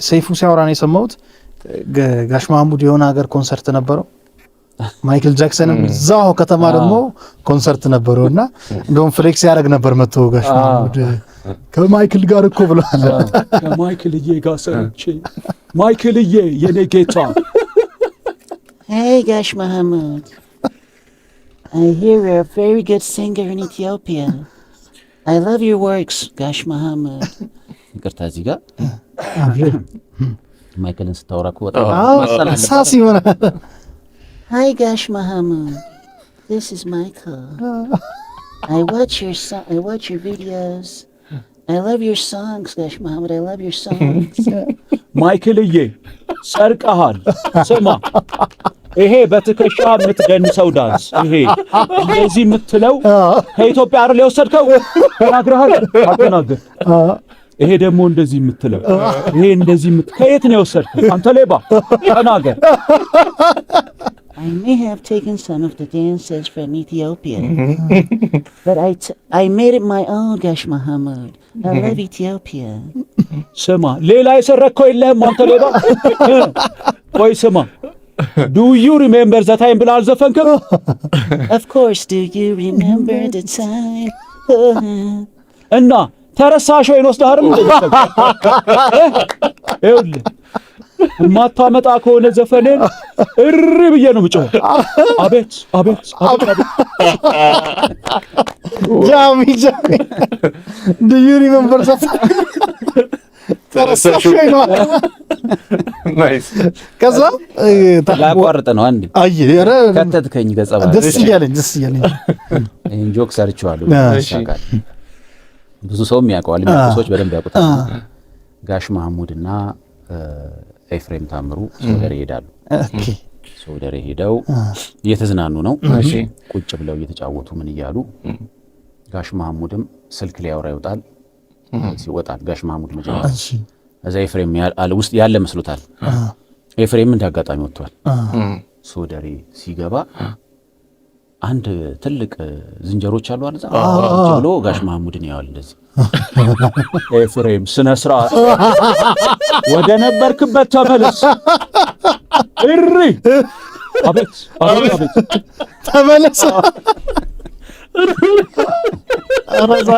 ሰይፉ ሲያወራ ነው የሰማሁት። ጋሽ ማሙድ የሆነ ሀገር ኮንሰርት ነበረው ማይክል ጃክሰንም እዛው ከተማ ደግሞ ኮንሰርት ነበረውና እንደውም ፍሌክስ ያደርግ ነበር መጥቶ ጋሽ ማሙድ ከማይክል ጋር እኮ ብሏል። ከማይክልዬ ጋር ሰርቼ ማይክልዬ የኔ ጌታ። Hey Gash Mahmoud, I hear you're a very good singer in Ethiopia. I love your works, Gash Mahmoud. ይቅርታ እዚህ ጋር ማይክልን ስታወራ እኮ በጣም ሳሲ ይሆናል። Hi Gash Mahmoud, this is Michael. I watch your videos. I love your songs, Gash Mahmoud. I love your songs. ማይክልዬ ሰርቀሃል። ስማ ይሄ በትከሻ የምትደንሰው ዳንስ ይሄ እንደዚህ የምትለው ከኢትዮጵያ አይደል የወሰድከው? ተናግረሃል? አልተናገር። ይሄ ደግሞ እንደዚህ የምትለው ይሄ እንደዚህ ከየት ነው የወሰድከው? አንተ ሌባ ተናገር። I may have taken some of the dances from Ethiopia, but I made it my own, Gash Mahmoud. I love Ethiopia. ስማ ሌላ የሰረከው የለህም አንተ ሌባ። ቆይ ስማ Do you remember the time ብለህ አልዘፈንክም? Of course, do you remember the time? እና ተረሳሽ ወይ ነው ስዳርም ይኸውልህ የማታመጣ ከሆነ ዘፈኔን እሪ ብዬ ነው የምጮህ። አቤት አቤት አቤት ጃሚ Do you remember that? ተረሳሽ ወይ ነው ናይስ። ከዛ ላቋርጥ ነው አንዴ አየረ ከተትከኝ ገጸባ ደስ ይያለኝ ይሄን ጆክ ሰርቻለሁ። ብዙ ሰውም ያውቀዋል፣ ሰዎች በደንብ ያውቁታል። ጋሽ ማሙድና ኤፍሬም ታምሩ ሶደሬ ይሄዳሉ። ኦኬ ሶደሬ ሄደው እየተዝናኑ ነው። ቁጭ ብለው እየተጫወቱ ምን እያሉ ጋሽ ማሙድም ስልክ ሊያወራ ይወጣል። ሲወጣል ጋሽ ማሙድ መጀመሪያ እዛ ኤፍሬም ውስጥ ያለ መስሎታል። ኤፍሬም እንዳጋጣሚ ወጥቷል። ሶደሬ ሲገባ አንድ ትልቅ ዝንጀሮች አሉ አለዛ ብሎ ጋሽ ማሙድን ያዋል እንደዚህ። ኤፍሬም ስነ ስርዓት ወደ ነበርክበት ተመለስ። እሪ አቤት አቤት አቤት ተመለስ። አረዛ